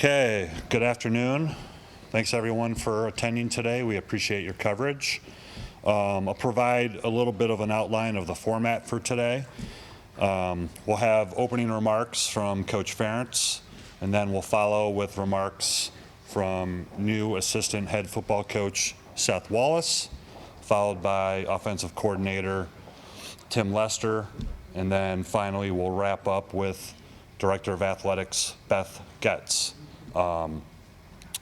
Okay, good afternoon. Thanks everyone for attending today. We appreciate your coverage. I'll provide a little bit of an outline of the format for today. We'll have opening remarks from Coach Ferentz, and then we'll follow with remarks from new assistant head football coach Seth Wallace, followed by offensive coordinator Tim Lester, and then finally we'll wrap up with Director of Athletics Beth Goetz.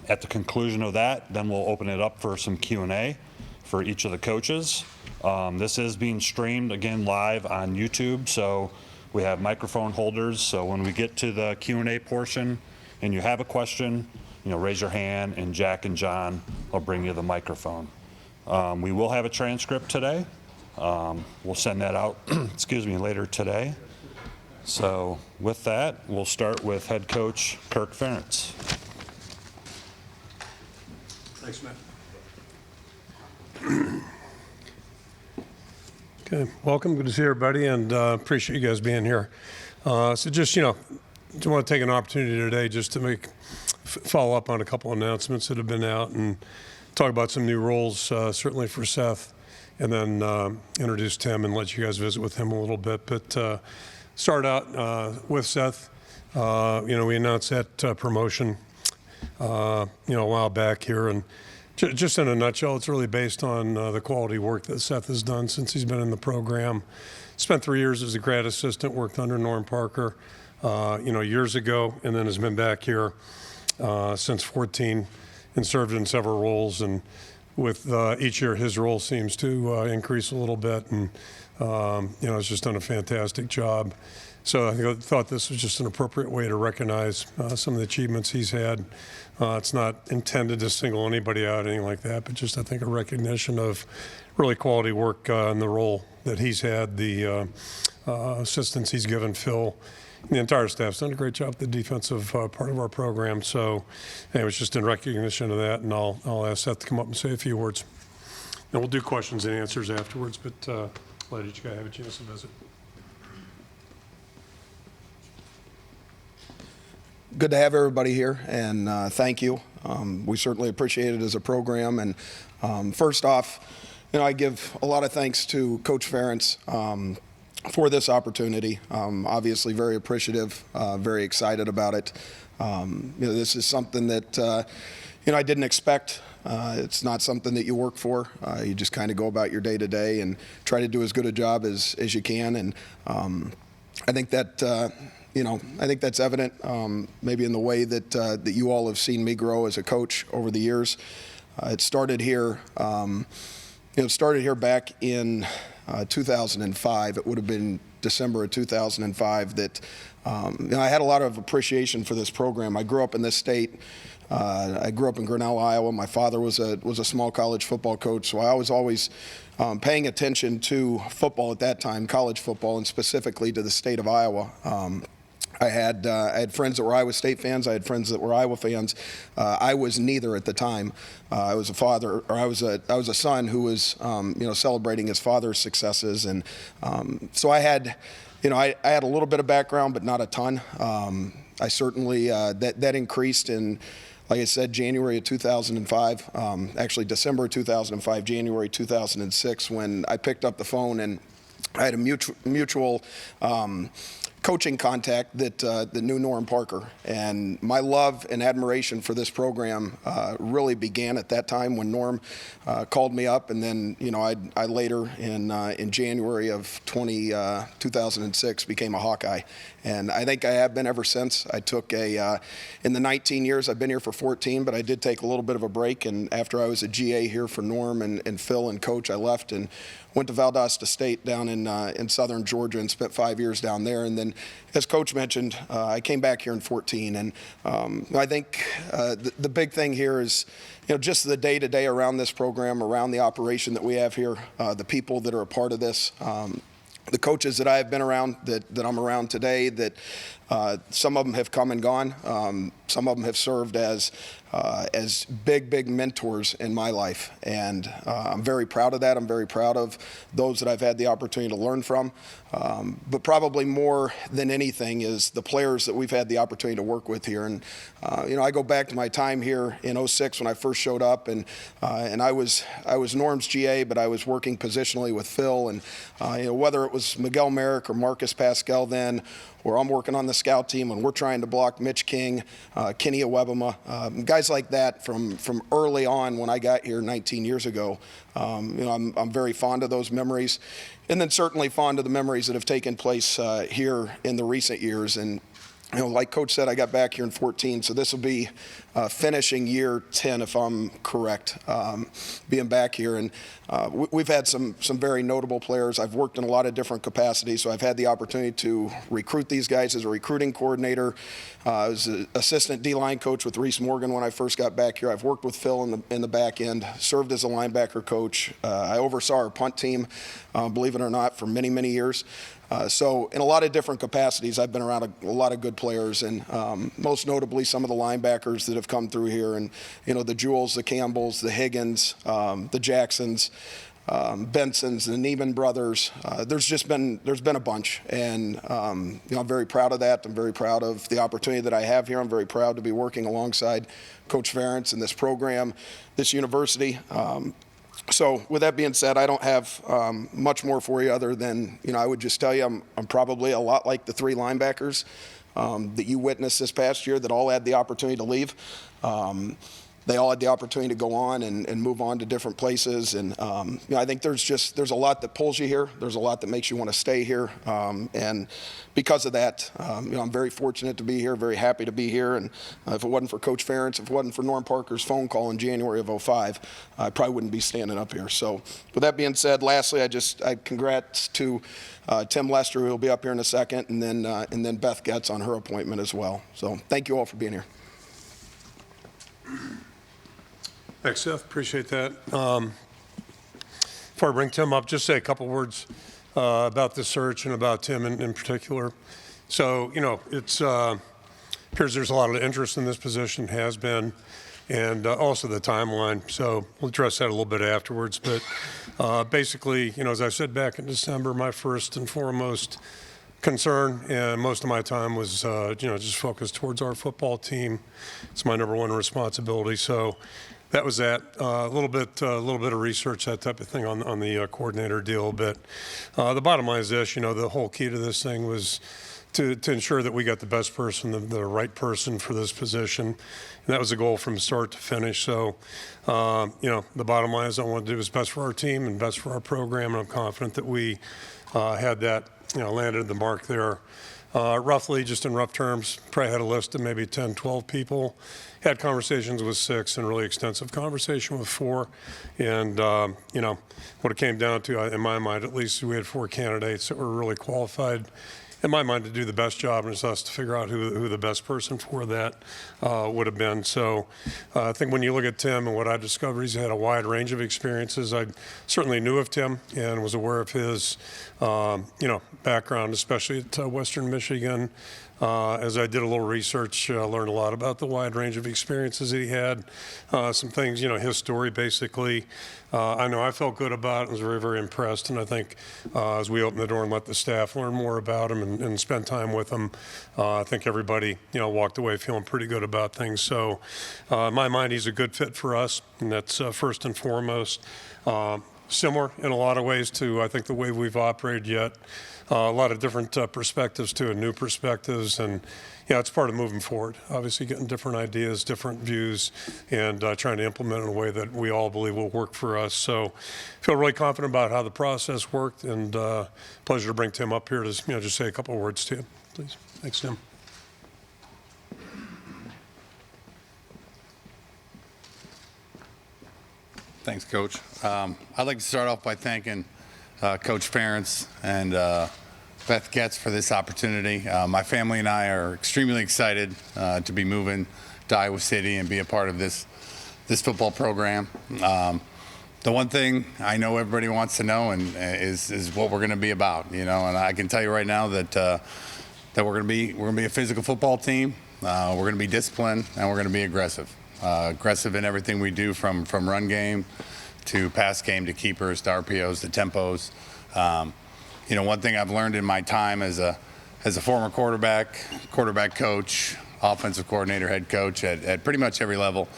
At the conclusion of that, then we'll open it up for some Q&A for each of the coaches. This is being streamed again live on YouTube, so we have microphone holders. So when we get to the Q&A portion and you have a question, raise your hand and Jack and John will bring you the microphone. We will have a transcript today. We'll send that out, later today. So with that, we'll start with head coach Kirk Ferentz. Thanks, Matt. Okay, welcome. Good to see everybody, and appreciate you guys being here. So just want to take an opportunity today just to follow up on a couple announcements that have been out and talk about some new roles, certainly for Seth, and then introduce Tim and let you guys visit with him a little bit. But start out with Seth. We announced that promotion, a while back here, and just in a nutshell, it's really based on the quality work that Seth has done since he's been in the program. Spent 3 years as a grad assistant, worked under Norm Parker, years ago, and then has been back here since 14 and served in several roles. And with each year, his role seems to increase a little bit, and has just done a fantastic job. So I thought this was just an appropriate way to recognize some of the achievements he's had. It's not intended to single anybody out, anything like that, but just I think a recognition of really quality work in the role that he's had, the assistance he's given Phil. The entire staff's done a great job with the defensive part of our program. So it was just in recognition of that, and I'll ask Seth to come up and say a few words. And we'll do questions and answers afterwards, but let each guy have a chance to visit. Good to have everybody here, and thank you. We certainly appreciate it as a program. And first off, I give a lot of thanks to Coach Ferentz for this opportunity. Obviously very appreciative, very excited about it. This is something that I didn't expect. It's not something that you work for. You just kind of go about your day to day and try to do as good a job as you can. And I think that I think that's evident maybe in the way that you all have seen me grow as a coach over the years. It started here. Started here back in 2005. It would have been December of 2005 that I had a lot of appreciation for this program. I grew up in this state. I grew up in Grinnell, Iowa. My father was a small college football coach, so I was always paying attention to football at that time, college football, and specifically to the state of Iowa. I had friends that were Iowa State fans. I had friends that were Iowa fans. I was neither at the time. I was a father, or I was a son who was celebrating his father's successes, and so I had I had a little bit of background, but not a ton. I certainly that increased in, like I said, January of 2005, actually December of 2005, January 2006, when I picked up the phone and I had a mutual coaching contact that knew Norm Parker. And my love and admiration for this program really began at that time when Norm called me up. And then, I later in January of 2006 became a Hawkeye. And I think I have been ever since. I took in the 19 years, I've been here for 14, but I did take a little bit of a break. And after I was a GA here for Norm and Phil and Coach, I left and went to Valdosta State down in southern Georgia and spent 5 years down there. And then, as Coach mentioned, I came back here in 14. And I think the big thing here is, just the day-to-day around this program, around the operation that we have here, the people that are a part of this, the coaches that I have been around, that I'm around today, that Some of them have come and gone. Some of them have served as big mentors in my life, and I'm very proud of that. I'm very proud of those that I've had the opportunity to learn from. But probably more than anything is the players that we've had the opportunity to work with here. And I go back to my time here in '06 when I first showed up, and I was Norm's GA, but I was working positionally with Phil, and whether it was Miguel Merrick or Marcus Pascal then, or I'm working on the scout team and we're trying to block Mitch King, Kenny Awebama, guys like that from early on when I got here 19 years ago. I'm very fond of those memories, and then certainly fond of the memories that have taken place here in the recent years. And like Coach said, I got back here in 14, so this will be finishing year 10, if I'm correct, being back here. And we've had some very notable players. I've worked in a lot of different capacities, so I've had the opportunity to recruit these guys as a recruiting coordinator. I was an assistant D-line coach with Reese Morgan when I first got back here. I've worked with Phil in the back end, served as a linebacker coach. I oversaw our punt team, believe it or not, for many years. So in a lot of different capacities, I've been around a lot of good players, and most notably some of the linebackers that have come through here, and the Jewels, the Campbells, the Higgins, the Jacksons, Bensons, the Neiman brothers. There's been a bunch, and I'm very proud of that. I'm very proud of the opportunity that I have here. I'm very proud to be working alongside Coach Ferentz in this program, this university. So with that being said, I don't have much more for you other than, I would just tell you I'm probably a lot like the three linebackers that you witnessed this past year that all had the opportunity to leave. They all had the opportunity to go on and move on to different places. And I think there's a lot that pulls you here. There's a lot that makes you want to stay here. And because of that, I'm very fortunate to be here, very happy to be here. And if it wasn't for Coach Ferentz, if it wasn't for Norm Parker's phone call in January of 05, I probably wouldn't be standing up here. So with that being said, lastly, I congrats to Tim Lester, who will be up here in a second, and then Beth Goetz on her appointment as well. So thank you all for being here. Thanks, Seth. Appreciate that. Before I bring Tim up, just say a couple words about the search and about Tim in particular. So, it's appears there's a lot of interest in this position, has been, and also the timeline. So we'll address that a little bit afterwards. But basically, as I said back in December, my first and foremost concern and most of my time was, just focused towards our football team. It's my number one responsibility. So that was that. A little bit of research, that type of thing on the coordinator deal. But the bottom line is this: the whole key to this thing was to ensure that we got the best person, the right person for this position. And that was the goal from start to finish. So, the bottom line is I want to do what's best for our team and best for our program. And I'm confident that we had that, landed the mark there. Roughly, just in rough terms, probably had a list of maybe 10, 12 people. Had conversations with 6 and really extensive conversation with 4. And, what it came down to, in my mind at least, we had 4 candidates that were really qualified, in my mind, to do the best job, and it's us to figure out who the best person for that would have been. So I think when you look at Tim and what I discovered, he's had a wide range of experiences. I certainly knew of Tim and was aware of his, background, especially at Western Michigan. As I did a little research, learned a lot about the wide range of experiences that he had. Some things, his story basically, I know I felt good about it and was very, very impressed. And I think as we opened the door and let the staff learn more about him and spend time with him, I think everybody, walked away feeling pretty good about things. So in my mind, he's a good fit for us, and that's first and foremost. Similar in a lot of ways to, I think, the way we've operated yet. A lot of different perspectives too, and new perspectives, and it's part of moving forward. Obviously, getting different ideas, different views, and trying to implement in a way that we all believe will work for us. So, feel really confident about how the process worked, and pleasure to bring Tim up here to just say a couple of words to you, please. Thanks, Tim. Thanks, Coach. I'd like to start off by thanking Coach Ferentz and Beth Goetz for this opportunity. My family and I are extremely excited to be moving to Iowa City and be a part of this football program. The one thing I know everybody wants to know is what we're going to be about, and I can tell you right now that that we're gonna be a physical football team. We're gonna be disciplined, and we're gonna be aggressive. Aggressive in everything we do, from run game to pass game to keepers to RPOs to tempos. One thing I've learned in my time as a former quarterback coach, offensive coordinator, head coach at pretty much every level,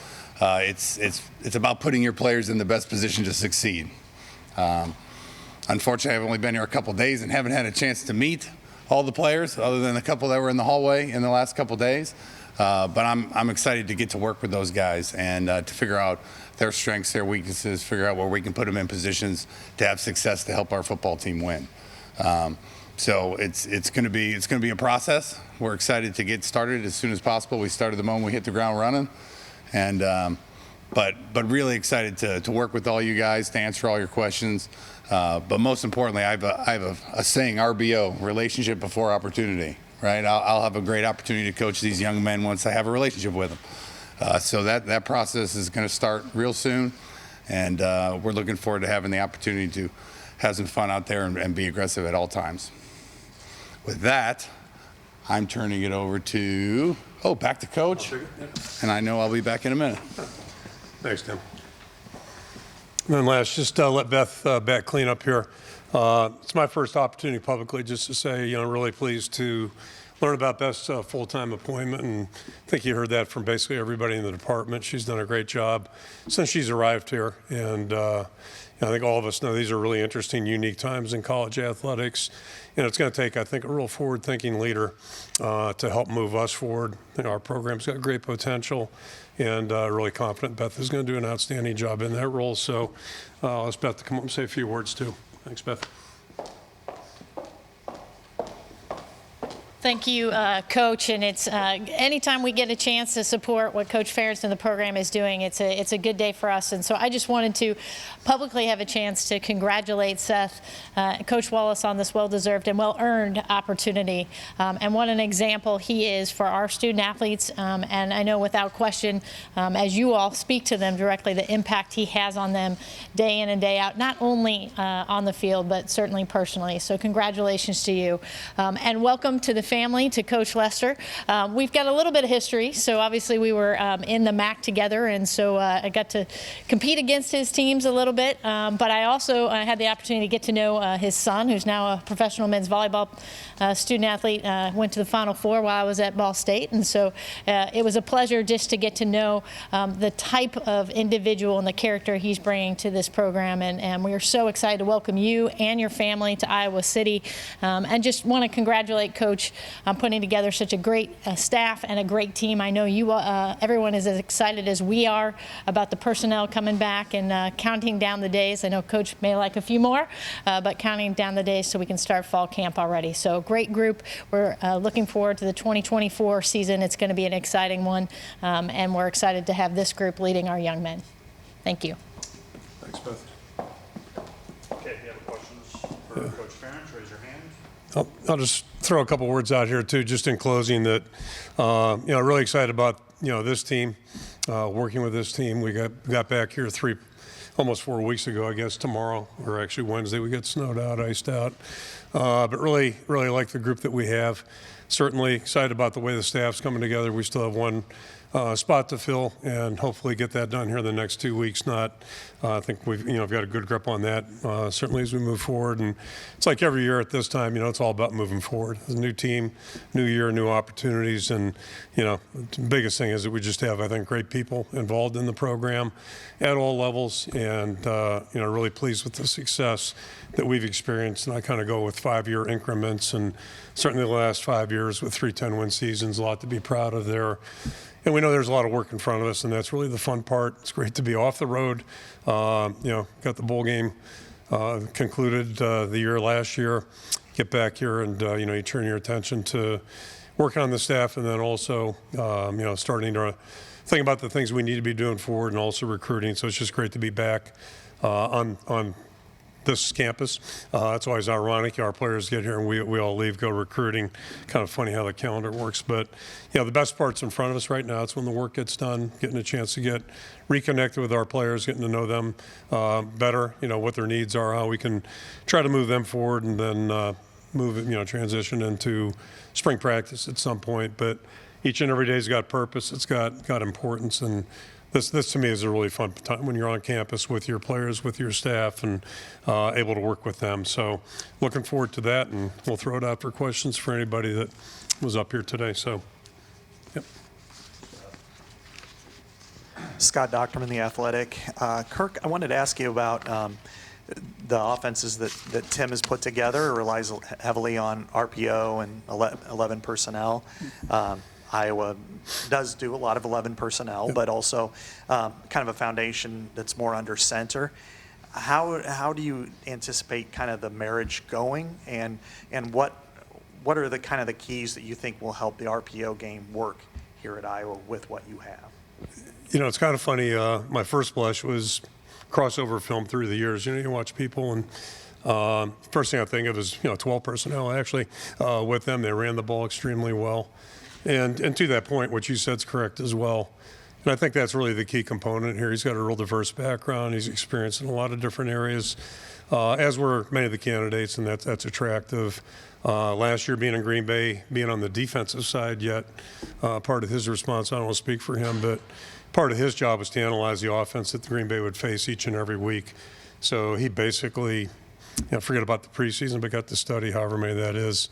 it's about putting your players in the best position to succeed. Unfortunately, I've only been here a couple days and haven't had a chance to meet all the players, other than a couple that were in the hallway in the last couple days. But I'm excited to get to work with those guys and to figure out their strengths, their weaknesses, figure out where we can put them in positions to have success to help our football team win. So it's going to be a process. We're excited to get started as soon as possible. We started the moment we hit the ground running, and but really excited to work with all you guys, to answer all your questions. But most importantly, I have a saying, RBO, relationship before opportunity. Right? I'll have a great opportunity to coach these young men once I have a relationship with them. So that process is going to start real soon, and we're looking forward to having the opportunity to have some fun out there and be aggressive at all times. With that, I'm turning it over to, back to Coach, and I know I'll be back in a minute. Thanks, Tim. And then last, just let Beth back clean up here. It's my first opportunity publicly just to say, really pleased to learn about Beth's full-time appointment, and I think you heard that from basically everybody in the department. She's done a great job since she's arrived here, and I think all of us know these are really interesting, unique times in college athletics, and it's going to take, I think, a real forward-thinking leader to help move us forward. Our program's got great potential, and really confident Beth is going to do an outstanding job in that role. So I'll ask Beth to come up and say a few words too. Thanks, Beth. Thank you, Coach. And it's anytime we get a chance to support what Coach Ferentz and the program is doing, it's a good day for us. And so I just wanted to publicly have a chance to congratulate Seth, Coach Wallace, on this well-deserved and well-earned opportunity. And what an example he is for our student athletes. And I know without question, as you all speak to them directly, the impact he has on them day in and day out, not only on the field, but certainly personally. So congratulations to you. And welcome to the family, to Coach Lester. We've got a little bit of history, so obviously we were in the MAC together, and so I got to compete against his teams a little bit, but I also had the opportunity to get to know his son, who's now a professional men's volleyball student athlete, went to the Final Four while I was at Ball State, and so it was a pleasure just to get to know the type of individual and the character he's bringing to this program, and we are so excited to welcome you and your family to Iowa City, and just want to congratulate Coach on putting together such a great staff and a great team. I know you, everyone is as excited as we are about the personnel coming back and counting down the days. I know Coach may like a few more, but counting down the days so we can start fall camp already. So great group. We're looking forward to the 2024 season. It's going to be an exciting one, and we're excited to have this group leading our young men. Thank you. Thanks, Beth. Okay, if you have questions for Coach Ferentz, raise your hand. I'll just throw a couple words out here too, just in closing, that really excited about this team, working with this team. We got back here almost 4 weeks ago, I guess tomorrow, or actually Wednesday. We got snowed out, iced out, but really like the group that we have. Certainly excited about the way the staff's coming together. We still have one spot to fill, and hopefully get that done here in the next 2 weeks. I think we've got a good grip on that, certainly as we move forward. And it's like every year at this time, it's all about moving forward. It's a new team, new year, new opportunities, and the biggest thing is that we just have, I think, great people involved in the program at all levels, and really pleased with the success that we've experienced. And I kind of go with 5-year increments, and certainly the last 5 years with 3 10-win seasons, a lot to be proud of there. And we know there's a lot of work in front of us, and that's really the fun part. It's great to be off the road. Got the bowl game concluded the year last year. Get back here, and you turn your attention to working on the staff, and then also starting to think about the things we need to be doing forward, and also recruiting. So it's just great to be back on this campus. It's always ironic. Our players get here and we all leave, go recruiting. Kind of funny how the calendar works. But the best part's in front of us right now. It's when the work gets done, getting a chance to get reconnected with our players, getting to know them better, what their needs are, how we can try to move them forward, and then transition into spring practice at some point. But each and every day's got purpose. It's got importance, and this to me is a really fun time when you're on campus with your players, with your staff, and able to work with them. So looking forward to that, and we'll throw it out for questions for anybody that was up here today. So, yep. Scott Docterman, The Athletic. Kirk, I wanted to ask you about the offenses that Tim has put together. It relies heavily on RPO and 11 personnel. Iowa does do a lot of 11 personnel, but also kind of a foundation that's more under center. How do you anticipate kind of the marriage going, and what are the kind of the keys that you think will help the RPO game work here at Iowa with what you have? It's kind of funny. My first blush was crossover film through the years. You watch people, and first thing I think of is 12 personnel actually with them. They ran the ball extremely well. And to that point, what you said is correct as well. And I think that's really the key component here. He's got a real diverse background. He's experienced in a lot of different areas, as were many of the candidates, and that's attractive. Last year, being in Green Bay, being on the defensive side, yet part of his response, I don't want to speak for him, but part of his job was to analyze the offense that the Green Bay would face each and every week. So he basically, forget about the preseason, but got to study however many that is.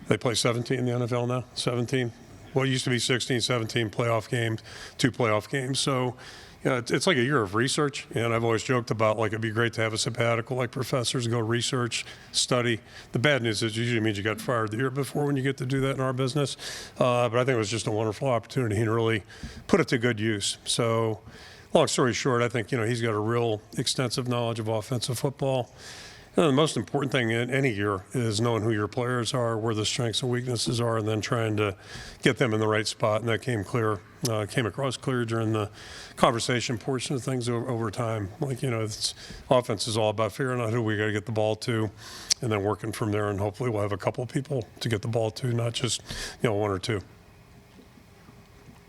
They play 17 in the NFL now, 17. Well, it used to be 16, 17 playoff games, 2 playoff games. So, it's like a year of research. And I've always joked about, it'd be great to have a sabbatical like professors, go research, study. The bad news is it usually means you got fired the year before when you get to do that in our business. But I think it was just a wonderful opportunity and really put it to good use. So, long story short, I think, he's got a real extensive knowledge of offensive football. The most important thing in any year is knowing who your players are, where the strengths and weaknesses are, and then trying to get them in the right spot. And that came across clear during the conversation portion of things over time. Offense is all about figuring out who we got to get the ball to, and then working from there. And hopefully we'll have a couple of people to get the ball to, not just one or two.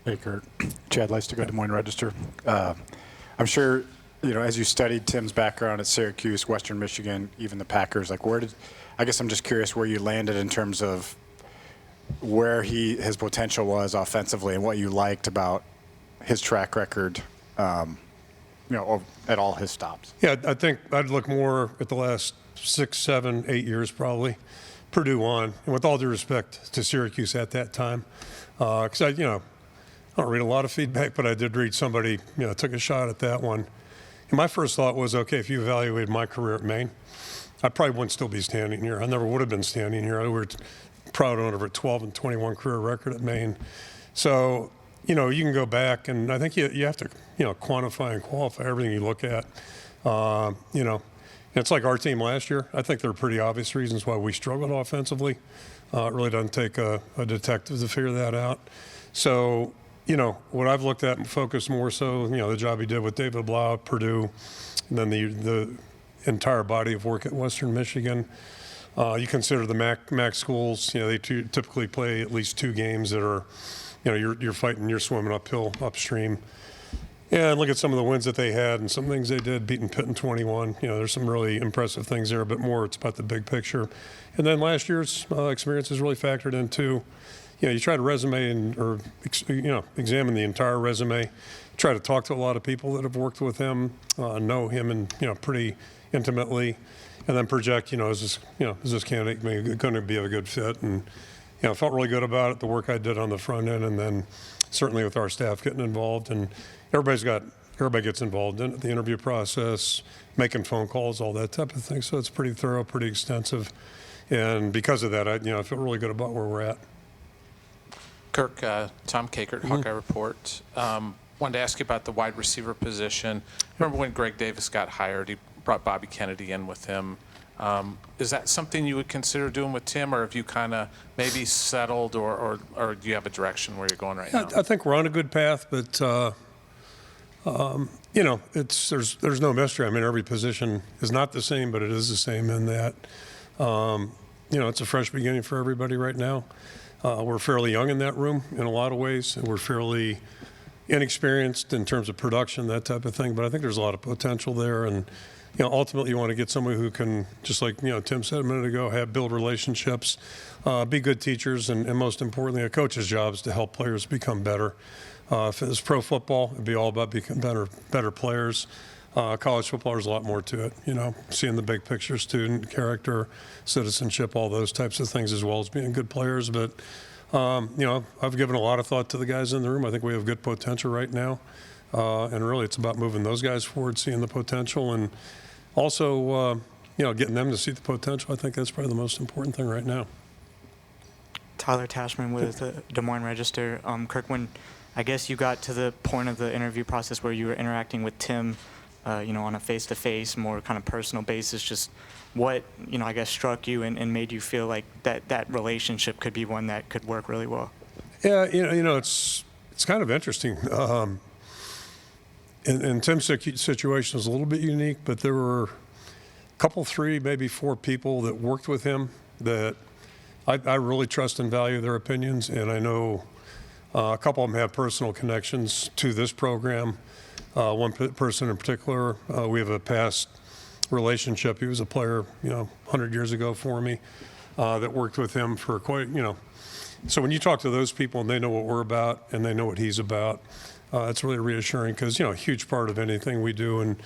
Hey, Kurt. Chad Leister, Des Moines Register. I'm sure, as you studied Tim's background at Syracuse, Western Michigan, even the Packers, I guess I'm just curious where you landed in terms of where his potential was offensively and what you liked about his track record, at all his stops. Yeah, I think I'd look more at the last 6, 7, 8 years probably. Purdue on, and with all due respect to Syracuse at that time, because I don't read a lot of feedback, but I did read somebody, took a shot at that one. And my first thought was, okay, if you evaluated my career at Maine, I probably wouldn't still be standing here. I never would have been standing here. We were proud owner of a 12-21 career record at Maine. So, you can go back, and I think you have to, quantify and qualify everything you look at. It's like our team last year. I think there are pretty obvious reasons why we struggled offensively. It really doesn't take a detective to figure that out. So, what I've looked at and focused more so, the job he did with David Blau at Purdue, and then the entire body of work at Western Michigan. You consider the MAC schools, they typically play at least 2 games that are, you're fighting, you're swimming uphill, upstream. Yeah, and look at some of the wins that they had and some things they did, beating Pitt in 21. There's some really impressive things there, but more it's about the big picture. And then last year's experience is really factored into. You try to examine the entire resume, try to talk to a lot of people that have worked with him, know him and, pretty intimately, and then project, is this candidate going to be a good fit? And, I felt really good about it, the work I did on the front end, and then certainly with our staff getting involved. And everybody gets involved in it, the interview process, making phone calls, all that type of thing. So it's pretty thorough, pretty extensive. And because of that, I feel really good about where we're at. Kirk, Tom Kakert, Hawkeye Report. Wanted to ask you about the wide receiver position. Remember when Greg Davis got hired, he brought Bobby Kennedy in with him. Is that something you would consider doing with Tim, or have you kind of maybe settled, or do you have a direction where you're going right now? I think we're on a good path, but there's no mystery. I mean, every position is not the same, but it is the same in that it's a fresh beginning for everybody right now. We're fairly young in that room in a lot of ways, and we're fairly inexperienced in terms of production, that type of thing. But I think there's a lot of potential there, and ultimately you want to get somebody who can, just like, Tim said a minute ago, build relationships, be good teachers, and most importantly, a coach's job is to help players become better. If it was pro football, it'd be all about becoming better players. College football, there's a lot more to it, seeing the big picture, student, character, citizenship, all those types of things, as well as being good players. But, I've given a lot of thought to the guys in the room. I think we have good potential right now. And really, it's about moving those guys forward, seeing the potential, and also, getting them to see the potential. I think that's probably the most important thing right now. Tyler Tashman with the Des Moines Register. Kirk, when I guess you got to the point of the interview process where you were interacting with Tim, on a face-to-face, more kind of personal basis, just what, I guess struck you and made you feel like that relationship could be one that could work really well? Yeah, it's kind of interesting. In Tim's situation, it was a little bit unique, but there were a couple, 3, maybe 4 people that worked with him that I really trust and value their opinions, and I know a couple of them have personal connections to this program. One person in particular, we have a past relationship. He was a player, 100 years ago for me, that worked with him for quite, So when you talk to those people and they know what we're about and they know what he's about, it's really reassuring because, a huge part of anything we do, and,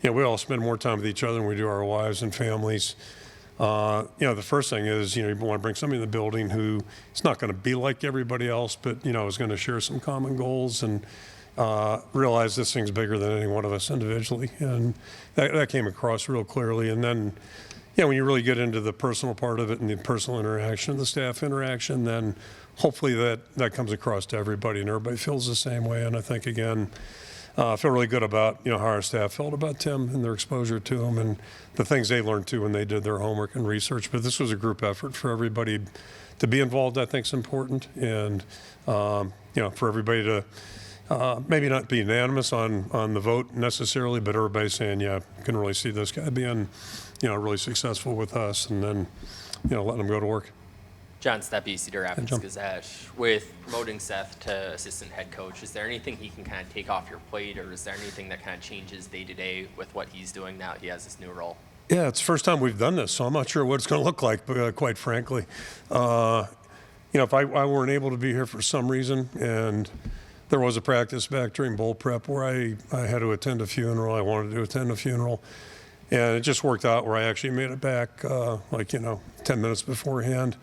we all spend more time with each other than we do our wives and families. The first thing is, you want to bring somebody in the building who is not going to be like everybody else, but, is going to share some common goals and realize this thing's bigger than any one of us individually. And that came across real clearly. And then, when you really get into the personal part of it and the personal interaction, the staff interaction, then hopefully that comes across to everybody and everybody feels the same way. And I think, again, I feel really good about, how our staff felt about Tim and their exposure to him and the things they learned too when they did their homework and research. But this was a group effort for everybody to be involved. I think is important. And, for everybody to maybe not be unanimous on the vote necessarily, but everybody saying, yeah, I can really see this guy being, really successful with us, and then, letting him go to work. John Steppe, Cedar Rapids John. Gazette. With promoting Seth to assistant head coach, is there anything he can kind of take off your plate, or is there anything that kind of changes day to day with what he's doing now he has this new role? Yeah, it's the first time we've done this, so I'm not sure what it's going to look like, but, quite frankly. If I weren't able to be here for some reason, and there was a practice back during bowl prep where I had to attend a funeral, I wanted to attend a funeral, and it just worked out where I actually made it back 10 minutes beforehand.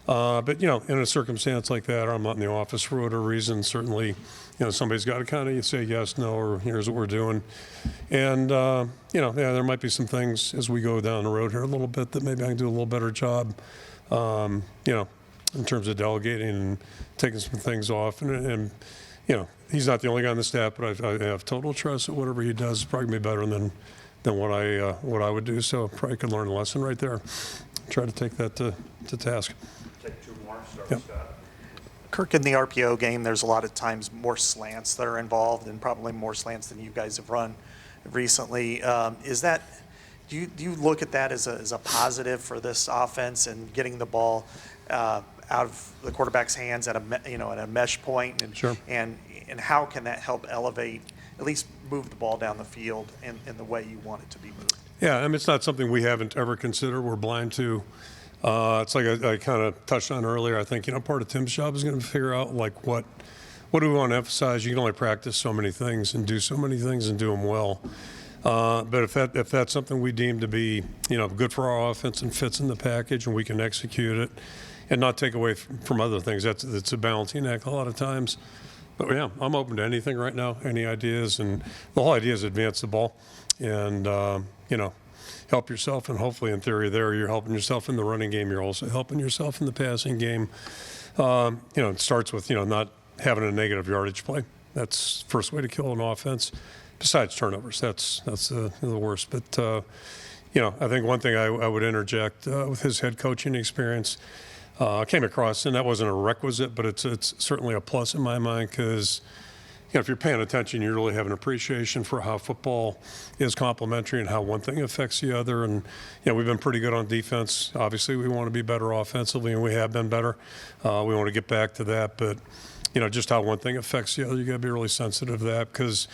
But, in a circumstance like that, or I'm not in the office for whatever reason, certainly, somebody's got to kind of say yes, no, or here's what we're doing. And, there might be some things as we go down the road here a little bit that maybe I can do a little better job, in terms of delegating and taking some things off. And he's not the only guy on the staff, but I have total trust that whatever he does is probably going to be better than what I would do. So probably could learn a lesson right there. Try to take that to task. Take 2 more. Start Yep. with Scott. Kirk, in the RPO game, there's a lot of times more slants that are involved, and probably more slants than you guys have run recently. Do you look at that as a positive for this offense and getting the ball out of the quarterback's hands at a mesh point, and Sure. and how can that help elevate, at least move the ball down the field in the way you want it to be moved? Yeah, it's not something we haven't ever considered. We're blind to. It's like I kind of touched on earlier. I think, part of Tim's job is going to figure out, like, what do we want to emphasize? You can only practice so many things and do so many things and do them well. But if that's something we deem to be, good for our offense and fits in the package and we can execute it and not take away from other things, it's a balancing act a lot of times. But yeah, I'm open to anything right now, any ideas. And the whole idea is advance the ball and, help yourself. And hopefully, in theory, you're helping yourself in the running game. You're also helping yourself in the passing game. It starts with, not having a negative yardage play. That's the first way to kill an offense. Besides turnovers, that's the worst. But, I think one thing I would interject with his head coaching experience came across, and that wasn't a requisite, but it's certainly a plus in my mind because, if you're paying attention, you really have an appreciation for how football is complementary and how one thing affects the other. And, we've been pretty good on defense. Obviously, we want to be better offensively, and we have been better. We want to get back to that. But, just how one thing affects the other, you got to be really sensitive to that because,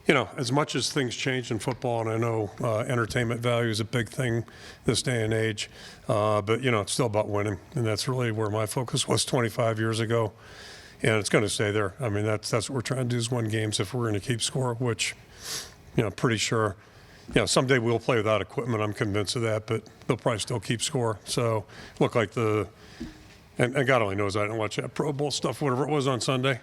as much as things change in football, and I know entertainment value is a big thing this day and age, but, it's still about winning. And that's really where my focus was 25 years ago. And it's going to stay there. I mean, that's what we're trying to do is win games if we're going to keep score, which, pretty sure, someday we'll play without equipment. I'm convinced of that, but they'll probably still keep score. So look like and God only knows I didn't watch that Pro Bowl stuff, whatever it was on Sunday.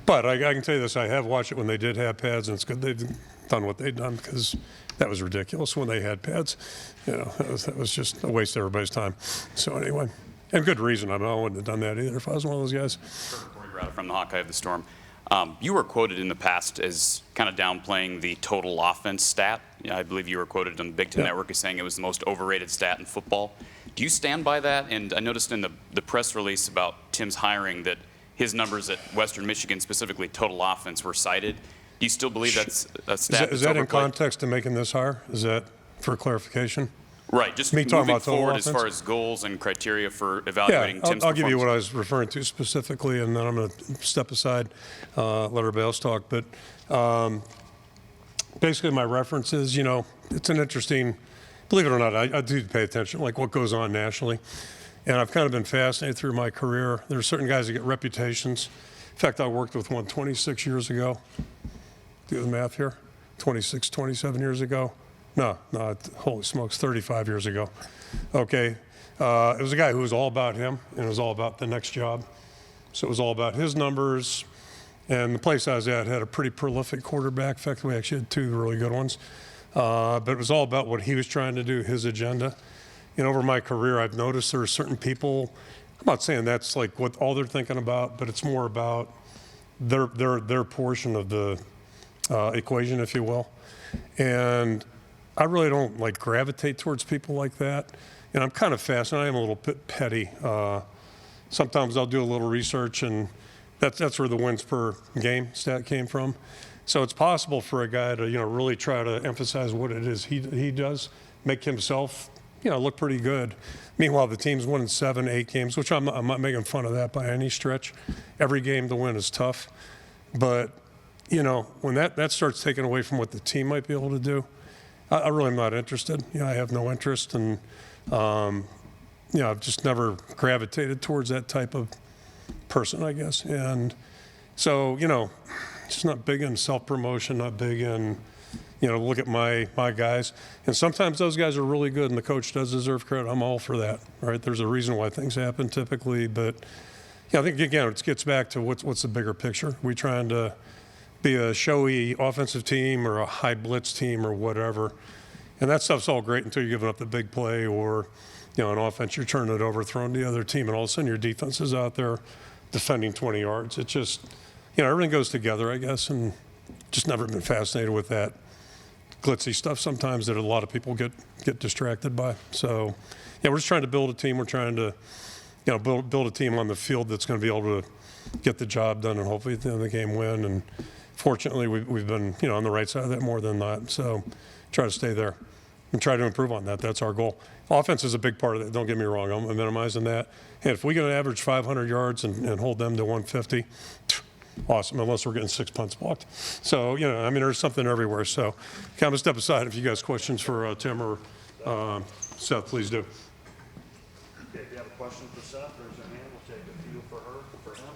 But I can tell you this, I have watched it when they did have pads, and it's good they've done what they've done because that was ridiculous when they had pads. That was just a waste of everybody's time. So anyway, and good reason. I wouldn't have done that either if I was one of those guys. From the Hawkeye of the Storm. You were quoted in the past as kind of downplaying the total offense stat. I believe you were quoted on the Big Ten Network as saying it was the most overrated stat in football. Do you stand by that? And I noticed in the press release about Tim's hiring that his numbers at Western Michigan, specifically total offense, were cited. Do you still believe that's a stat? Is that in context to making this hire? Is that for clarification? Right, just Me talking moving about total forward offense? as far as goals and criteria for evaluating Tim's I'll give you what I performance. was referring to specifically, and then I'm going to step aside, let everybody else talk. But basically my reference is, it's an interesting, believe it or not, I do pay attention, like what goes on nationally. And I've kind of been fascinated through my career. There are certain guys that get reputations. In fact, I worked with one 26 years ago. Do the math here. 26, 27 years ago. No, holy smokes, 35 years ago. Okay. It was a guy who was all about him, and it was all about the next job. So it was all about his numbers. And the place I was at had a pretty prolific quarterback. In fact, we actually had two really good ones. But it was all about what he was trying to do, his agenda. Over my career, I've noticed there are certain people, I'm not saying that's like what all they're thinking about, but it's more about their portion of the equation, if you will. And I really don't gravitate towards people like that. And I'm kind of fascinated. I am a little bit petty. Sometimes I'll do a little research, and that's where the wins per game stat came from. So it's possible for a guy to really try to emphasize what it is he does, make himself look pretty good. Meanwhile, the team's winning 7, 8 games, which I'm not making fun of that by any stretch. Every game to win is tough, but when that starts taking away from what the team might be able to do, I really am not interested. I have no interest, and I've just never gravitated towards that type of person, I guess. And so, just not big in self-promotion, not big in, look at my guys. And sometimes those guys are really good, and the coach does deserve credit. I'm all for that, right? There's a reason why things happen typically, but I think again it gets back to what's the bigger picture. Are we trying to be a showy offensive team or a high blitz team or whatever? And that stuff's all great until you're giving up the big play, or on offense you're turning it over, throwing the other team, and all of a sudden your defense is out there defending 20 yards. It just, everything goes together, I guess, and just never been fascinated with that glitzy stuff sometimes that a lot of people get distracted by. So, we're just trying to build a team. We're trying to, build a team on the field that's going to be able to get the job done and hopefully at the end of the game win. And fortunately, we've been, on the right side of that more than not. So try to stay there and try to improve on that. That's our goal. Offense is a big part of it. Don't get me wrong. I'm minimizing that. And if we can average 500 yards and hold them to 150, awesome, unless we're getting 6 punts blocked. So, there's something everywhere. So kind of step aside. If you guys have questions for Tim or Seth, please do. Okay, if you have a question for Seth, raise your hand. We'll take a few for her, for him.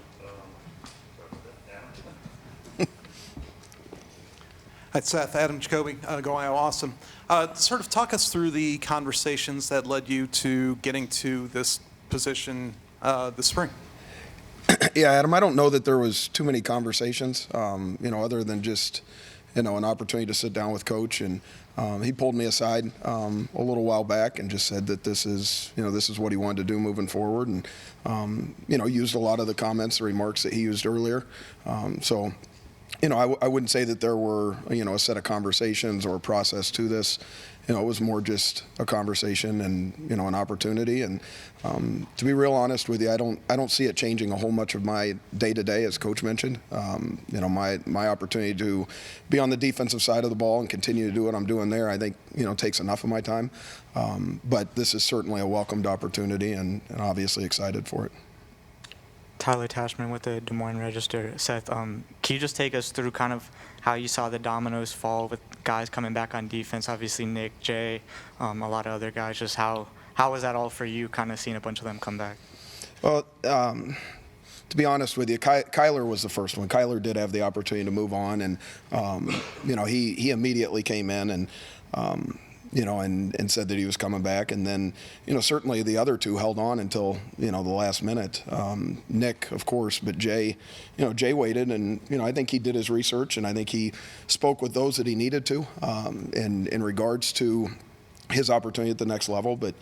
Hi, Seth. Adam Jacoby, Go Iowa Awesome. Sort of talk us through the conversations that led you to getting to this position this spring. Yeah, Adam, I don't know that there was too many conversations, other than just, an opportunity to sit down with Coach. And he pulled me aside a little while back and just said that this is what he wanted to do moving forward. And, used a lot of the comments, the remarks that he used earlier. So, I wouldn't say that there were, a set of conversations or a process to this. It was more just a conversation and, an opportunity. And to be real honest with you, I don't see it changing a whole much of my day-to-day, as Coach mentioned. My opportunity to be on the defensive side of the ball and continue to do what I'm doing there, I think, takes enough of my time. But this is certainly a welcomed opportunity and obviously excited for it. Tyler Tashman with the Des Moines Register. Seth, can you just take us through kind of how you saw the dominoes fall with guys coming back on defense? Obviously, Nick, Jay, a lot of other guys. Just how was that all for you, kind of seeing a bunch of them come back? Well, to be honest with you, Kyler was the first one. Kyler did have the opportunity to move on, and he immediately came in and and said that he was coming back. And then, certainly the other two held on until, the last minute. Nick, of course, but Jay, Jay waited, and, I think he did his research, and I think he spoke with those that he needed to in regards to his opportunity at the next level. But,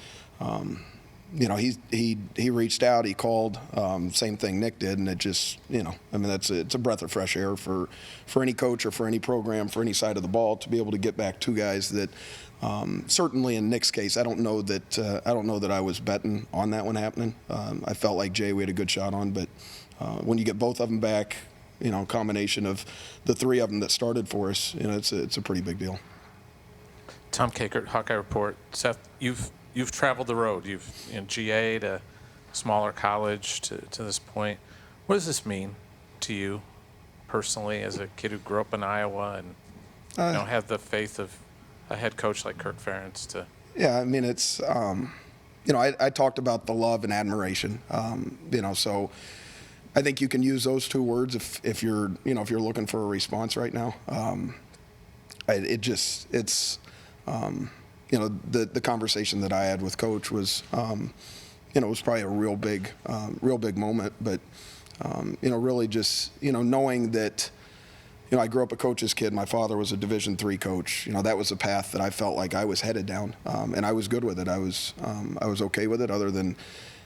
he reached out, he called, same thing Nick did, and it just, it's a breath of fresh air for any coach or for any program, for any side of the ball, to be able to get back two guys that, certainly in Nick's case, I don't know that I was betting on that one happening. I felt like Jay, we had a good shot on, but when you get both of them back, combination of the three of them that started for us, it's a pretty big deal. Tom Kakert, Hawkeye Report. Seth, you've traveled the road. You've GA'd a smaller college to this point. What does this mean to you personally as a kid who grew up in Iowa and have the faith of a head coach like Kirk Ferentz to? Yeah, it's I talked about the love and admiration. So I think you can use those two words if you're looking for a response right now. The conversation that I had with Coach was, was probably a real big moment. But, really just, knowing that, I grew up a coach's kid. My father was a Division III coach. That was a path that I felt like I was headed down, and I was good with it. I was okay with it, other than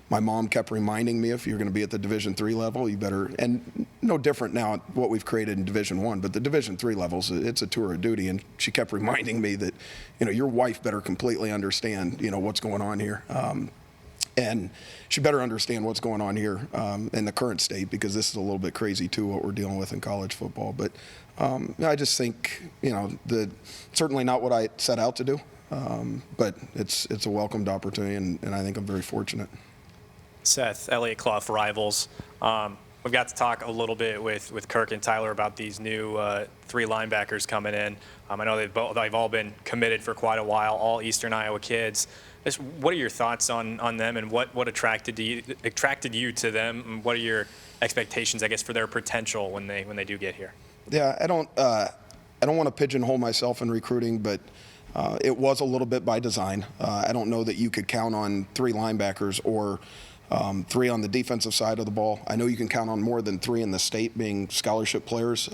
my mom kept reminding me, if you're going to be at the Division III level, you better, and no different now at what we've created in Division I, but the Division III levels, it's a tour of duty, and she kept reminding me that, your wife better completely understand, what's going on here. And she better understand what's going on here in the current state, because this is a little bit crazy, too, what we're dealing with in college football. But I just think, certainly not what I set out to do, but it's a welcomed opportunity, and I think I'm very fortunate. Seth, Elliott Clough, Rivals. We've got to talk a little bit with Kirk and Tyler about these new three linebackers coming in. I know they've all been committed for quite a while, all Eastern Iowa kids. What are your thoughts on them, and what attracted you to them, and what are your expectations, I guess, for their potential when they do get here? Yeah, I don't want to pigeonhole myself in recruiting, but it was a little bit by design. I don't know that you could count on three linebackers or three on the defensive side of the ball. I know you can count on more than three in the state being scholarship players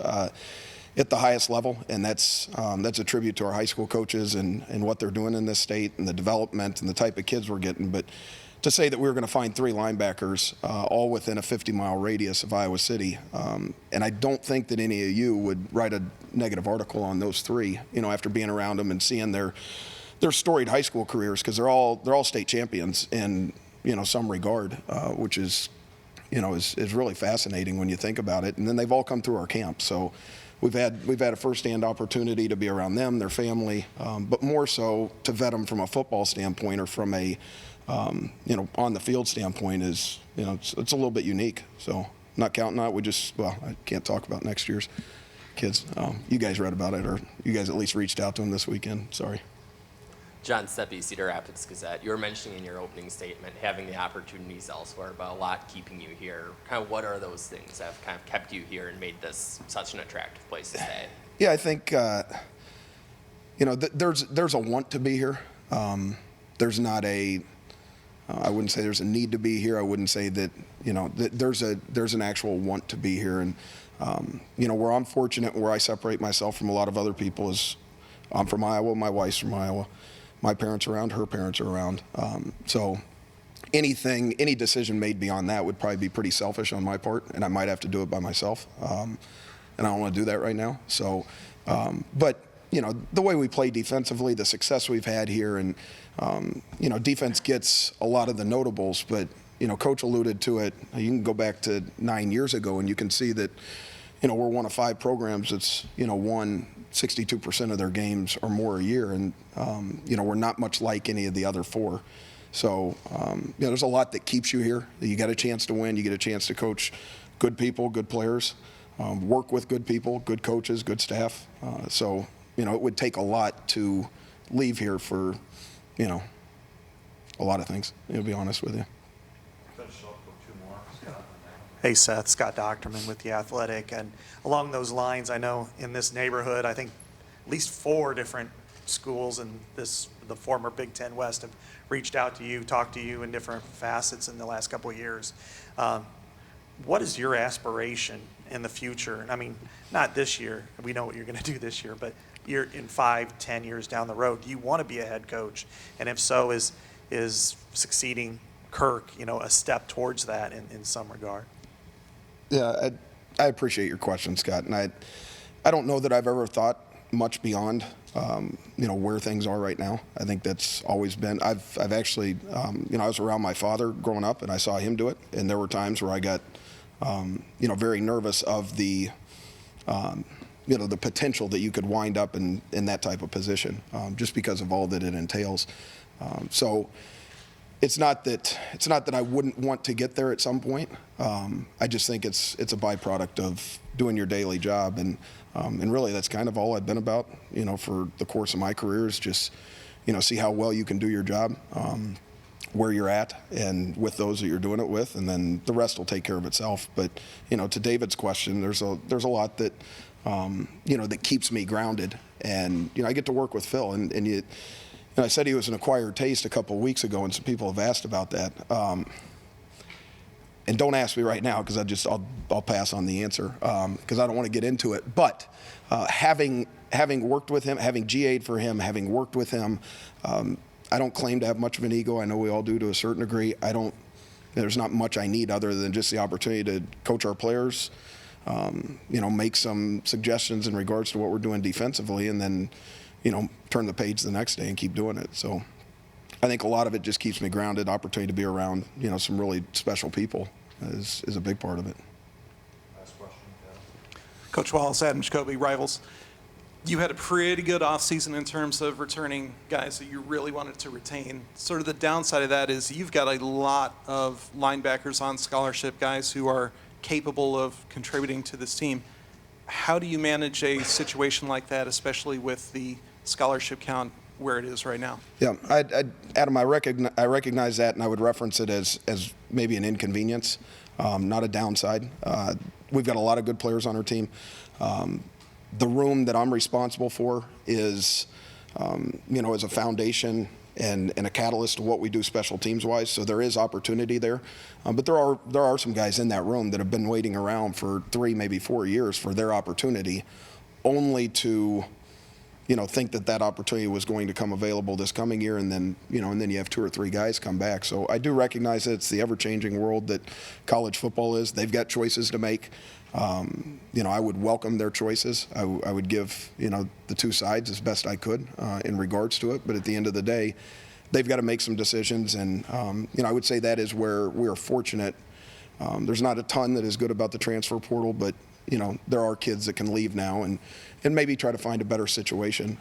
at the highest level, and that's a tribute to our high school coaches and what they're doing in this state and the development and the type of kids we're getting. But to say that we were going to find three linebackers all within a 50-mile radius of Iowa City, and I don't think that any of you would write a negative article on those three, after being around them and seeing their storied high school careers, because they're all state champions in some regard, which is really fascinating when you think about it. And then they've all come through our camp, so we've had a firsthand opportunity to be around them, their family, but more so to vet them from a football standpoint or from a on the field standpoint is it's a little bit unique. So not counting on it, I can't talk about next year's kids. You guys read about it, or you guys at least reached out to them this weekend. Sorry. John Seppi, Cedar Rapids Gazette. You were mentioning in your opening statement having the opportunities elsewhere, but a lot keeping you here. Kind of what are those things that have kind of kept you here and made this such an attractive place to stay? Yeah, I think there's a want to be here. There's not I wouldn't say there's a need to be here. I wouldn't say that there's an actual want to be here. And where I'm fortunate, where I separate myself from a lot of other people, is I'm from Iowa. My wife's from Iowa. My parents are around, her parents are around. So any decision made beyond that would probably be pretty selfish on my part, and I might have to do it by myself. And I don't want to do that right now. So, but the way we play defensively, the success we've had here, and defense gets a lot of the notables, but Coach alluded to it. You can go back to 9 years ago, and you can see that we're one of 5 programs that's won 62% of their games or more a year, and we're not much like any of the other 4. So, there's a lot that keeps you here. You get a chance to win. You get a chance to coach good people, good players, work with good people, good coaches, good staff. So, it would take a lot to leave here for, a lot of things, to be honest with you. Hey, Seth, Scott Docterman with The Athletic. And along those lines, I know in this neighborhood, I think at least 4 different schools in the former Big Ten West have reached out to you, talked to you in different facets in the last couple of years. What is your aspiration in the future? I mean, not this year. We know what you're going to do this year, but you're in 5, 10 years down the road. Do you want to be a head coach? And if so, is succeeding Kirk, a step towards that in some regard? Yeah, I appreciate your question, Scott. And I don't know that I've ever thought much beyond, where things are right now. I think that's always been. I've actually, I was around my father growing up, and I saw him do it. And there were times where I got, very nervous of the, the potential that you could wind up in that type of position, just because of all that it entails. So it's not that I wouldn't want to get there at some point. I just think it's a byproduct of doing your daily job, and really that's kind of all I've been about, for the course of my career, is just, see how well you can do your job, where you're at, and with those that you're doing it with, and then the rest will take care of itself. But to David's question, there's a lot that that keeps me grounded, and I get to work with Phil, and I said he was an acquired taste a couple of weeks ago, and some people have asked about that. And don't ask me right now, because I'll pass on the answer, because I don't want to get into it. But having worked with him, having GA'd for him, having worked with him, I don't claim to have much of an ego. I know we all do to a certain degree. There's not much I need other than just the opportunity to coach our players, make some suggestions in regards to what we're doing defensively, and then turn the page the next day and keep doing it. So I think a lot of it just keeps me grounded. Opportunity to be around, some really special people is a big part of it. Last question. Coach Wallace, Adam Jacoby, Rivals. You had a pretty good offseason in terms of returning guys that you really wanted to retain. Sort of the downside of that is you've got a lot of linebackers on scholarship, guys who are capable of contributing to this team. How do you manage a situation like that, especially with the scholarship count where it is right now? Yeah, Adam, I recognize that, and I would reference it as maybe an inconvenience, not a downside. We've got a lot of good players on our team. The room that I'm responsible for is, as a foundation and a catalyst to what we do special teams-wise. So there is opportunity there. But there are some guys in that room that have been waiting around for 3, maybe 4 years for their opportunity, only to think that opportunity was going to come available this coming year, and then you have 2 or 3 guys come back. So I do recognize that it's the ever-changing world that college football is. They've got choices to make. I would welcome their choices. I would give, the 2 sides as best I could in regards to it. But at the end of the day, they've got to make some decisions. And, I would say that is where we are fortunate. There's not a ton that is good about the transfer portal, but, there are kids that can leave now and maybe try to find a better situation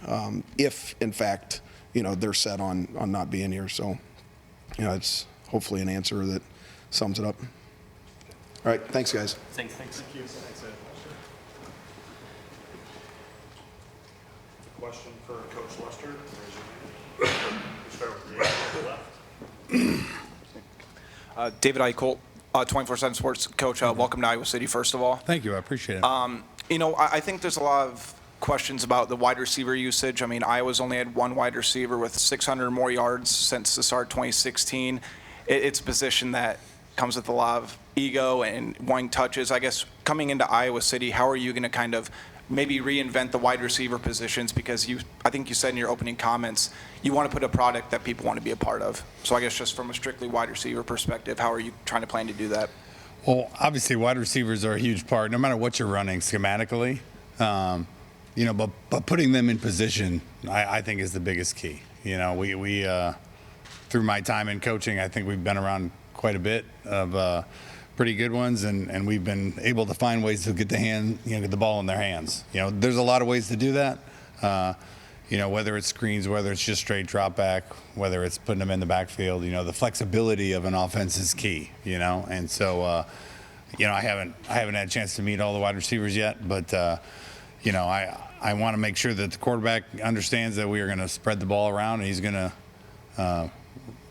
if, in fact, they're set on not being here. So, it's hopefully an answer that sums it up. All right, thanks, guys. Thanks. Thank you. Thanks, Ed. Question for Coach Lester. Raise your hand. Start with the left. David Eichholt, 24/7 Sports Coach. Welcome to Iowa City, first of all. Thank you. I appreciate it. I think there's a lot of questions about the wide receiver usage. I mean, Iowa's only had 1 wide receiver with 600 more yards since the start of 2016. It's a position that comes with a lot of ego and wanting touches. I guess coming into Iowa City, how are you going to kind of maybe reinvent the wide receiver positions? Because I think you said in your opening comments, you want to put a product that people want to be a part of. So I guess just from a strictly wide receiver perspective, how are you trying to plan to do that? Well, obviously wide receivers are a huge part, no matter what you're running schematically. But putting them in position, I think is the biggest key. We through my time in coaching, I think we've been around quite a bit of pretty good ones, and we've been able to find ways to get the ball in their hands. There's a lot of ways to do that. whether it's screens, whether it's just straight drop back, whether it's putting them in the backfield, the flexibility of an offense is key, And so, I haven't had a chance to meet all the wide receivers yet, but, I want to make sure that the quarterback understands that we are going to spread the ball around and he's going to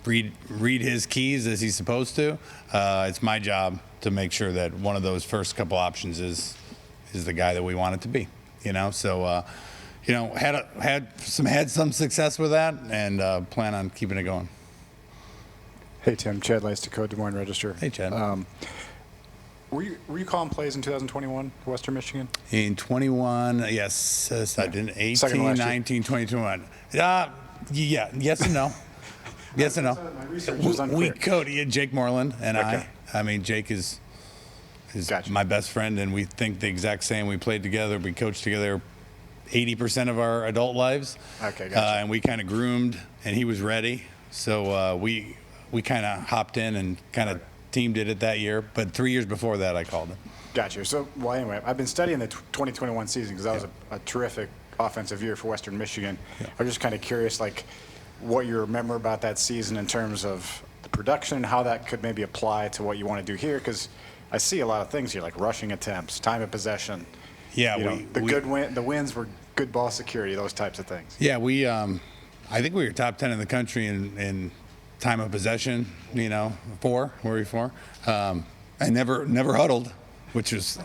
read his keys as he's supposed to. It's my job to make sure that one of those first couple options is the guy that we want it to be, So, had some success with that and plan on keeping it going. Hey, Tim. Chad Leistico, Des Moines Register. Hey, Chad. Were you calling plays in 2021 for Western Michigan? In 21, yes. I did 18, 19, 2021. Yeah, yes and no. Yes and no. My research was unclear. Cody, Jake Moreland, and Okay. I mean, Jake is Gotcha. my best friend, and we think the exact same. We played together. We coached together 80% of our adult lives. Okay, gotcha. And we kind of groomed, and he was ready. So we kind of hopped in and kind of teamed it that year. But 3 years before that, I called him. Gotcha. So, well, anyway, I've been studying the 2021 season because that was a terrific offensive year for Western Michigan. Yeah. I'm just kind of curious, what you remember about that season in terms of the production, how that could maybe apply to what you want to do here, because I see a lot of things here, like rushing attempts, time of possession. Yeah, the wins were good ball security, those types of things. Yeah, I think we were top 10 in the country in time of possession. 4, were we 4? And never huddled, which was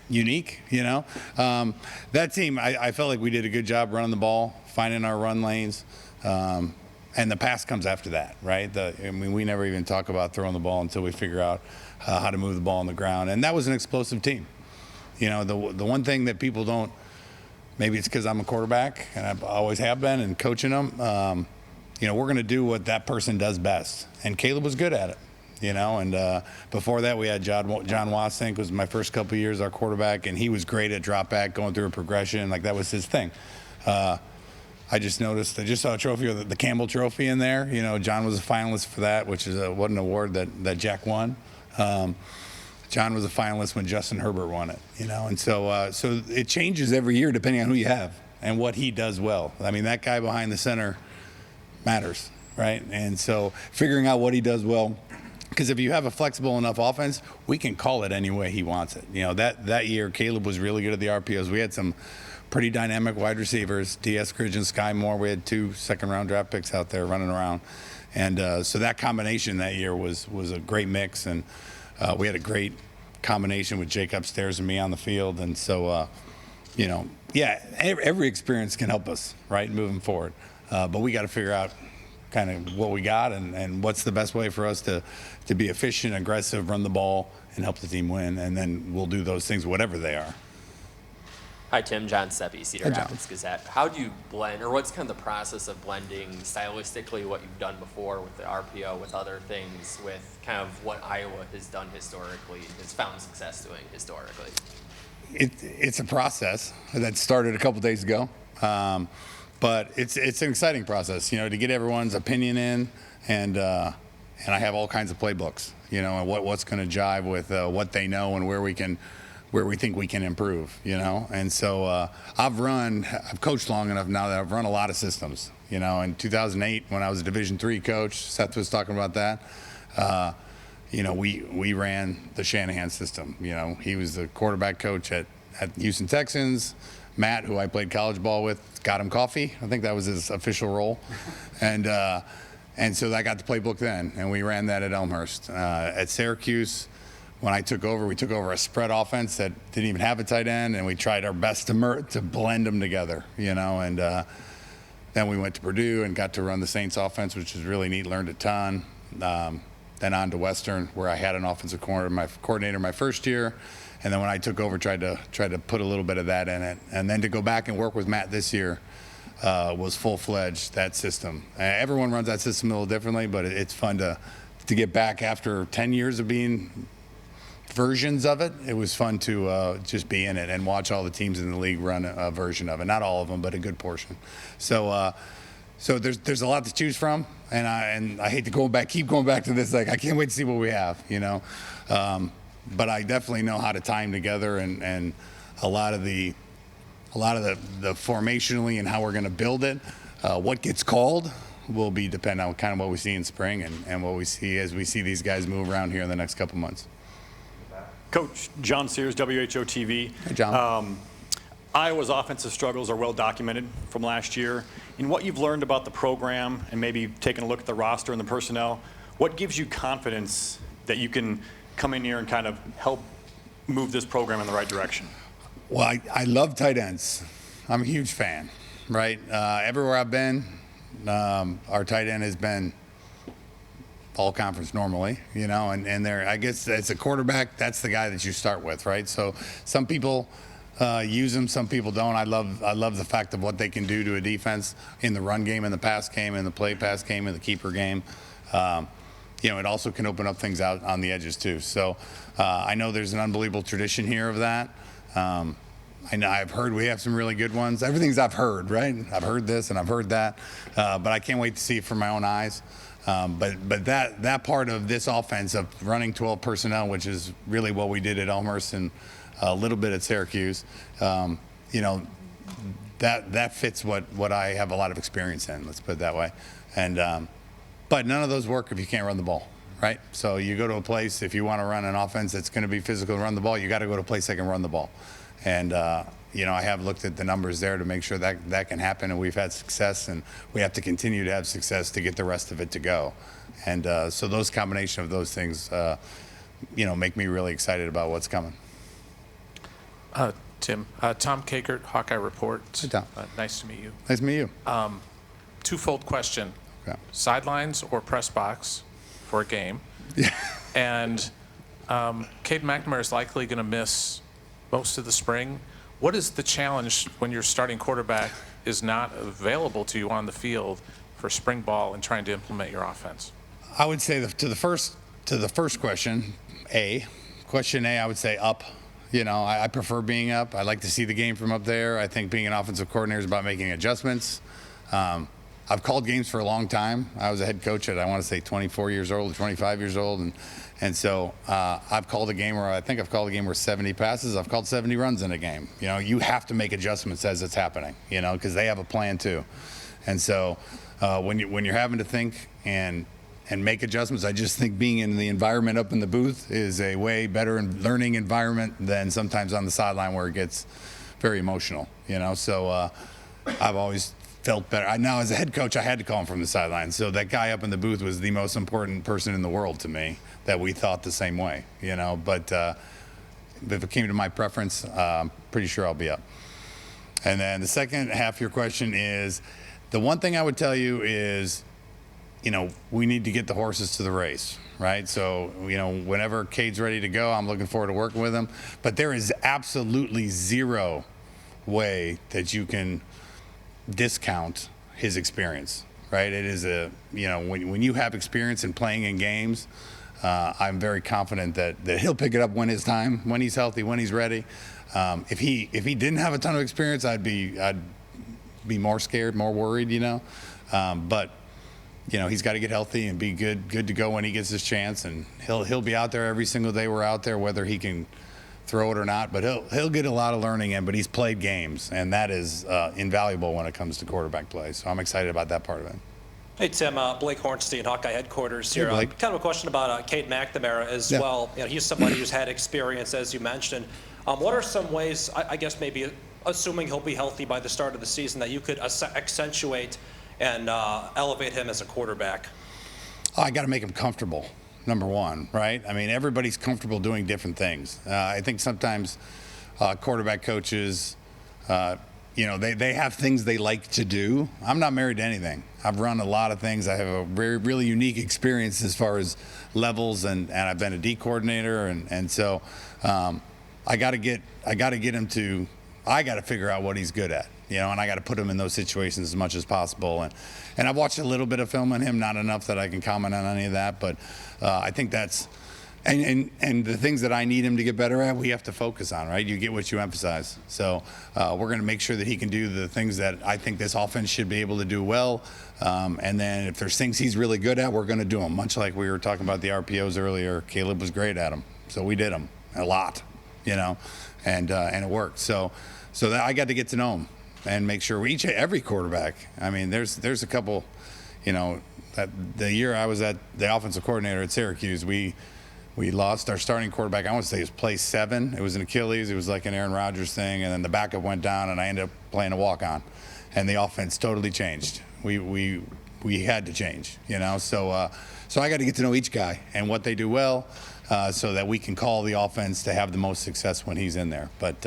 unique. That team, I felt like we did a good job running the ball, finding our run lanes. And the pass comes after that, right? We never even talk about throwing the ball until we figure out how to move the ball on the ground. And that was an explosive team. The one thing that people don't, maybe it's because I'm a quarterback and I always have been and coaching them, we're going to do what that person does best. And Caleb was good at it, And before that, we had John Wallace, was my first couple of years our quarterback, and he was great at drop back, going through a progression. That was his thing. I just noticed, I just saw a trophy, the Campbell Trophy in there. John was a finalist for that, which is what an award that Jack won. John was a finalist when Justin Herbert won it, And so it changes every year depending on who you have and what he does well. I mean, that guy behind the center matters, right? And so figuring out what he does well, because if you have a flexible enough offense, we can call it any way he wants it. That year, Caleb was really good at the RPOs. We had some pretty dynamic wide receivers, D.S. Cridge and Sky Moore. We had 2 second-round draft picks out there running around. And so that combination that year was a great mix. And we had a great combination with Jake upstairs and me on the field. And so, every experience can help us, right, moving forward. But we got to figure out kind of what we got and what's the best way for us to be efficient, aggressive, run the ball, and help the team win. And then we'll do those things, whatever they are. Hi, Tim. John Seppi, Cedar Rapids Gazette. How do you blend, or what's kind of the process of blending stylistically what you've done before with the RPO, with other things, with kind of what Iowa has done historically, has found success doing historically? It's a process that started a couple days ago, but it's an exciting process, to get everyone's opinion in, and I have all kinds of playbooks, and what's going to jive with what they know and where we think we can improve, And so I've coached long enough now that I've run a lot of systems, In 2008, when I was a Division III coach, Seth was talking about that. We ran the Shanahan system. He was the quarterback coach at Houston Texans. Matt, who I played college ball with, got him coffee. I think that was his official role. And so I got the playbook then, and we ran that at Elmhurst. At Syracuse, when I took over, we took over a spread offense that didn't even have a tight end, and we tried our best to blend them together, And then we went to Purdue and got to run the Saints offense, which was really neat, learned a ton. Then on to Western, where I had an offensive coordinator my first year. And then when I took over, tried to put a little bit of that in it. And then to go back and work with Matt this year was full-fledged, that system. Everyone runs that system a little differently, but it's fun to get back after 10 years of being versions of it. It was fun to just be in it and watch all the teams in the league run a version of it. Not all of them, but a good portion. So there's a lot to choose from, and I hate to keep going back to this. I can't wait to see what we have, But I definitely know how to tie them together, and a lot of the a lot of the formationally and how we're going to build it. What gets called will be dependent on kind of what we see in spring and what we see as we see these guys move around here in the next couple months. Coach John Sears, WHO-TV. Hey, John. Iowa's offensive struggles are well documented from last year. In what you've learned about the program and maybe taking a look at the roster and the personnel, what gives you confidence that you can come in here and kind of help move this program in the right direction? Well, I love tight ends. I'm a huge fan, right? Everywhere I've been, our tight end has been all conference normally, and there, I guess as a quarterback, that's the guy that you start with, right? So some people use them, some people don't. I love the fact of what they can do to a defense in the run game, in the pass game, in the play pass game, in the keeper game. It also can open up things out on the edges too. So I know there's an unbelievable tradition here of that. I know I've heard we have some really good ones. Everything's I've heard, right? I've heard this and I've heard that, but I can't wait to see it from my own eyes. But that part of this offense of running 12 personnel, which is really what we did at Elmhurst and a little bit at Syracuse, that fits what I have a lot of experience in. Let's put it that way. And but none of those work if you can't run the ball, right? So you go to a place, if you want to run an offense that's going to be physical and run the ball, you got to go to a place that can run the ball. And I have looked at the numbers there to make sure that can happen, and we've had success, and we have to continue to have success to get the rest of it to go. And so those combination of those things, make me really excited about what's coming. Tim, Tom Kakert, Hawkeye Report. Hey, Tom. Nice to meet you. Nice to meet you. Twofold question. Okay. Sidelines or press box for a game? Yeah. And Cade McNamara is likely going to miss most of the spring. What is the challenge when your starting quarterback is not available to you on the field for spring ball and trying to implement your offense? I would say to the first question, question A, I would say up. I prefer being up. I like to see the game from up there. I think being an offensive coordinator is about making adjustments. I've called games for a long time. I was a head coach at, I want to say, 24 years old or 25 years old. And so I've called a game where I think I've called a game where 70 passes. I've called 70 runs in a game. You have to make adjustments as it's happening, because they have a plan too. And so when you're having to think and make adjustments, I just think being in the environment up in the booth is a way better learning environment than sometimes on the sideline where it gets very emotional, So I've always felt better. Now, as a head coach, I had to call him from the sideline. So that guy up in the booth was the most important person in the world to me, that we thought the same way, But if it came to my preference, I'm pretty sure I'll be up. And then the second half of your question is, the one thing I would tell you is, we need to get the horses to the race, right? So, whenever Cade's ready to go, I'm looking forward to working with him. But there is absolutely zero way that you can discount his experience, right? It is when you have experience in playing in games, I'm very confident that he'll pick it up when it's time, when he's healthy, when he's ready. If he didn't have a ton of experience, I'd be more scared, more worried, But he's got to get healthy and be good to go when he gets his chance, and he'll be out there every single day we're out there, whether he can throw it or not. But he'll get a lot of learning in. But he's played games, and that is invaluable when it comes to quarterback play. So I'm excited about that part of it. Hey, Tim, Blake Hornstein, Hawkeye headquarters here. Hey, Blake. Kind of a question about Cade McNamara as Yeah. well. He's somebody who's had experience, as you mentioned. What are some ways, I guess maybe assuming he'll be healthy by the start of the season, that you could accentuate and elevate him as a quarterback? I got to make him comfortable, number one, right? I mean, everybody's comfortable doing different things. I think sometimes quarterback coaches, they have things they like to do. I'm not married to anything. I've run a lot of things. I have a really unique experience as far as levels, and I've been a D coordinator, and so I got to get him to. I got to figure out what he's good at, and I got to put him in those situations as much as possible. And I've watched a little bit of film on him, not enough that I can comment on any of that, but I think that's. And the things that I need him to get better at, we have to focus on, right? You get what you emphasize. So we're going to make sure that he can do the things that I think this offense should be able to do well. And then if there's things he's really good at, we're going to do them. Much like we were talking about the RPOs earlier, Caleb was great at them. So we did them a lot, and it worked. So that I got to get to know him and make sure every quarterback. I mean, there's a couple, that the year I was at the offensive coordinator at Syracuse, we lost our starting quarterback. I want to say it was play 7. It was an Achilles. It was like an Aaron Rodgers thing, and then the backup went down, and I ended up playing a walk-on, and the offense totally changed. We had to change, So I got to get to know each guy and what they do well, so that we can call the offense to have the most success when he's in there. But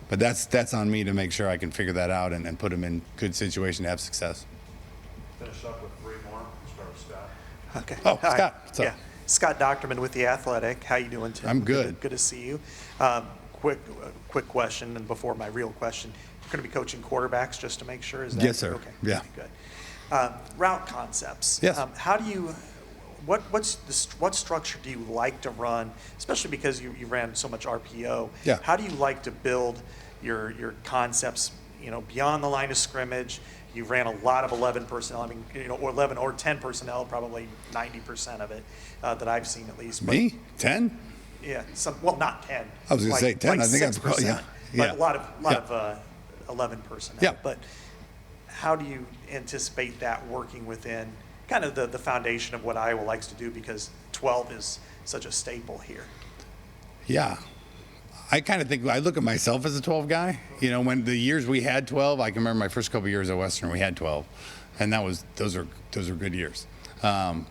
that's on me to make sure I can figure that out and put him in good situation to have success. Finish up with 3 more. Start with Scott. Okay. Oh, Hi. Scott, what's up? Yeah. Scott Docterman with The Athletic. How you doing, Tim? I'm good. Good to see you. Quick question, and before my real question, you're going to be coaching quarterbacks just to make sure? Is that Yes, sir. Okay. Yeah. Good. Route concepts. Yes. How do you? What structure do you like to run, especially because you ran so much RPO? Yeah. How do you like to build your concepts? Beyond the line of scrimmage. You ran a lot of 11 personnel. I mean, or 11 or 10 personnel, probably 90% of it that I've seen at least. But, Me? 10? Yeah. Well, not 10. I was going to say 10. Like I think 6%, yeah. But a lot of 11 personnel. Yeah. But how do you anticipate that working within kind of the foundation of what Iowa likes to do, because 12 is such a staple here? Yeah. I kind of think, I look at myself as a 12 guy. When the years we had 12, I can remember my first couple years at Western, we had 12. And those are good years,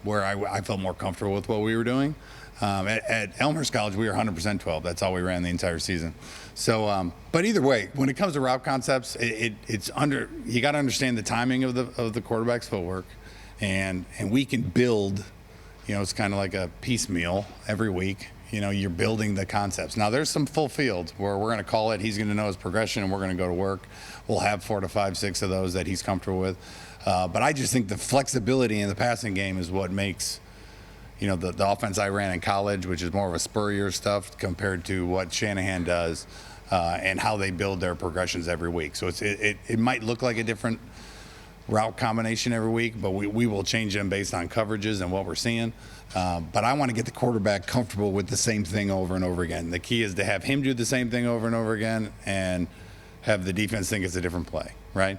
where I felt more comfortable with what we were doing. At Elmhurst College, we were 100% 12. That's all we ran the entire season. So, but either way, when it comes to route concepts, you got to understand the timing of the quarterback's footwork, and we can build. It's kind of like a piecemeal every week. You're building the concepts. Now, there's some full field where we're going to call it. He's going to know his progression, and we're going to go to work. We'll have 4 to 5, 6 of those that he's comfortable with. But I just think the flexibility in the passing game is what makes, the offense I ran in college, which is more of a spur-year stuff, compared to what Shanahan does and how they build their progressions every week. So it might look like a different route combination every week, but we will change them based on coverages and what we're seeing. But I want to get the quarterback comfortable with the same thing over and over again. The key is to have him do the same thing over and over again and have the defense think it's a different play, right?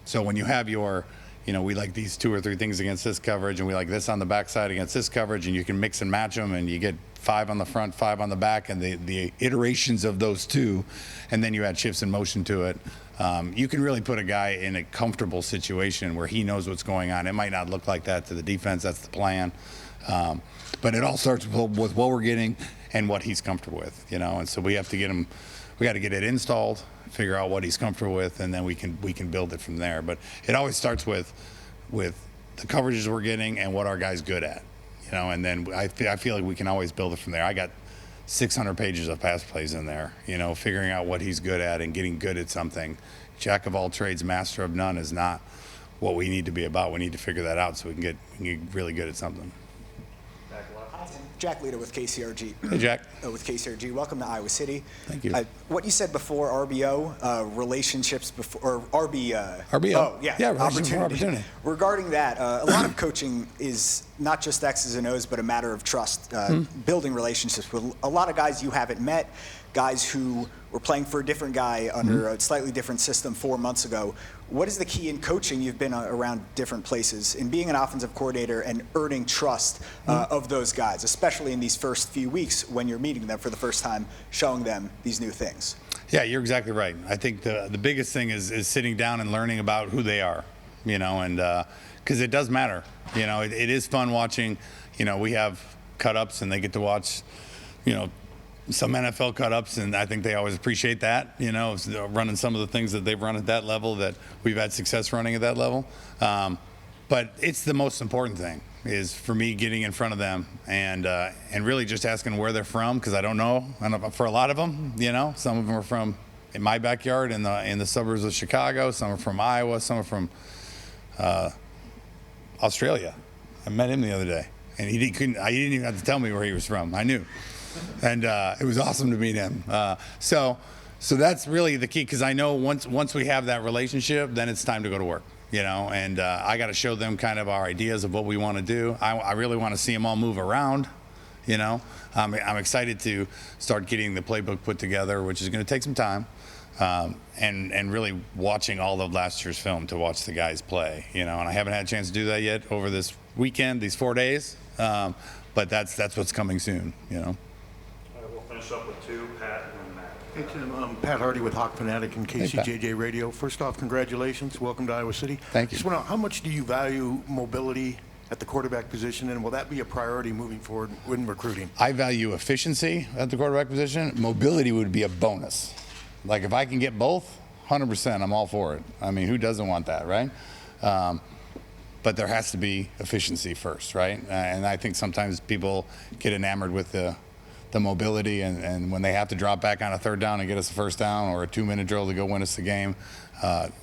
So when you have we like these 2 or 3 things against this coverage, and we like this on the backside against this coverage, and you can mix and match them, and you get 5 on the front, 5 on the back, and the iterations of those 2, and then you add shifts in motion to it. You can really put a guy in a comfortable situation where he knows what's going on. It might not look like that to the defense. That's the plan. But it all starts with what we're getting and what he's comfortable with, And so we have to we got to get it installed, figure out what he's comfortable with, and then we can build it from there. But it always starts with the coverages we're getting and what our guy's good at, And then I feel like we can always build it from there. I got 600 pages of pass plays in there, figuring out what he's good at and getting good at something. Jack of all trades, master of none is not what we need to be about. We need to figure that out so we can get really good at something. Jack Lita with KCRG. Hey, Jack. With KCRG. Welcome to Iowa City. Thank you. What you said before, RBO, relationships before, or RBO. RBO. Yeah, relationship opportunity. Regarding that, a lot of coaching is not just X's and O's, but a matter of trust, building relationships with a lot of guys you haven't met, guys who were playing for a different guy under a slightly different system 4 months ago. What is the key in coaching? You've been around different places, in being an offensive coordinator and earning trust of those guys, especially in these first few weeks when you're meeting them for the first time, showing them these new things. Yeah, you're exactly right. I think the biggest thing is sitting down and learning about who they are, and because it does matter. It is fun watching. We have cut-ups, and they get to watch, some NFL cut-ups, and I think they always appreciate that, running some of the things that they've run at that level that we've had success running at that level. But it's the most important thing is for me getting in front of them and really just asking where they're from, because I don't know for a lot of them, some of them are from in my backyard in the suburbs of Chicago, some are from Iowa, some are from Australia. I met him the other day, and he didn't even have to tell me where he was from. I knew. And it was awesome to meet him. So that's really the key, because I know once we have that relationship, then it's time to go to work, and I got to show them kind of our ideas of what we want to do. I really want to see them all move around, You know, I'm excited to start getting the playbook put together, which is going to take some time, and really watching all of last year's film to watch the guys play. You know, and I haven't had a chance to do that yet over this weekend, these 4 days, but that's what's coming soon. You know. We'll finish up with two, Pat and Matt. Hey, Tim. Pat Hardy with Hawk Fanatic and KCJJ Radio. First off, congratulations. Welcome to Iowa City. Thank you. Just want to know, how much do you value mobility at the quarterback position, and will that be a priority moving forward when recruiting? I value efficiency at the quarterback position. Mobility would be a bonus. Like if I can get both, 100%, I'm all for it. I mean, who doesn't want that, right? But there has to be efficiency first, right? And I think sometimes people get enamored with the mobility, and when they have to drop back on a third down and get us a first down, or a 2-minute drill to go win us the game,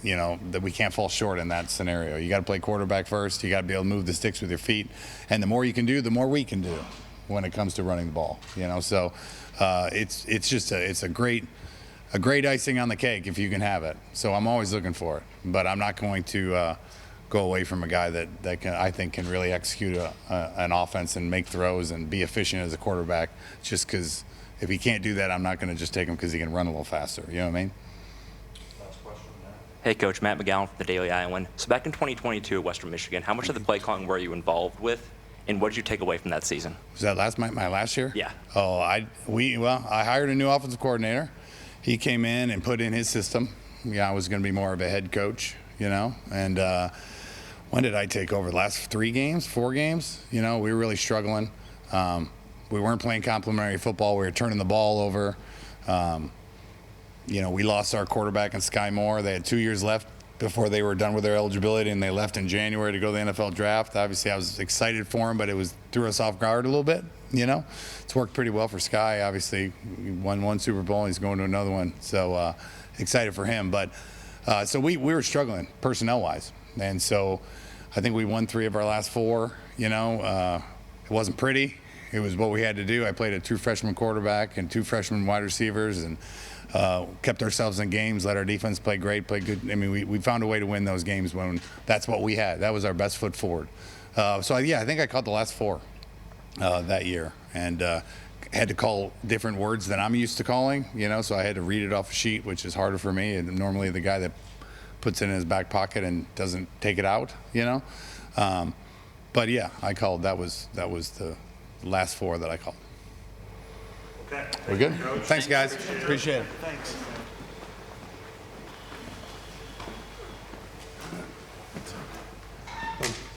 you know, that we can't fall short in that scenario. You got to play quarterback first. You got to be able to move the sticks with your feet, and the more you can do, the more we can do when it comes to running the ball. You know, so it's just a great icing on the cake if you can have it. So I'm always looking for it, but I'm not going to go away from a guy that can, I think, can really execute an offense and make throws and be efficient as a quarterback. Just because if he can't do that, I'm not going to just take him because he can run a little faster. You know what I mean? Hey, Coach, Matt McGowan from the Daily Iowan. So back in 2022 at Western Michigan, how much of the play calling were you involved with, and what did you take away from that season? Was that my last year? Yeah. Oh, I hired a new offensive coordinator. He came in and put in his system. Yeah, I was going to be more of a head coach, you know, and when did I take over? The last 4 games? You know, we were really struggling. We weren't playing complementary football. We were turning the ball over. You know, we lost our quarterback in Sky Moore. They had 2 years left before they were done with their eligibility, and they left in January to go to the NFL draft. Obviously, I was excited for him, but it threw us off guard a little bit, you know. It's worked pretty well for Sky. Obviously, he won 1 Super Bowl, and he's going to another one. So excited for him. But so we were struggling personnel-wise. And so I think we won 3 of our last 4, you know. It wasn't pretty. It was what we had to do. I played a true freshman quarterback and 2 freshman wide receivers, and kept ourselves in games, let our defense play great, play good. I mean, we found a way to win those games when that's what we had. That was our best foot forward. So, yeah, I think I caught the last 4 that year, and had to call different words than I'm used to calling, you know, so I had to read it off a sheet, which is harder for me. And normally the guy that puts it in his back pocket and doesn't take it out, you know. But, yeah, I called. That was the last 4 that I called. Okay. We're good? Thanks, guys. Appreciate it. Appreciate it. Thanks.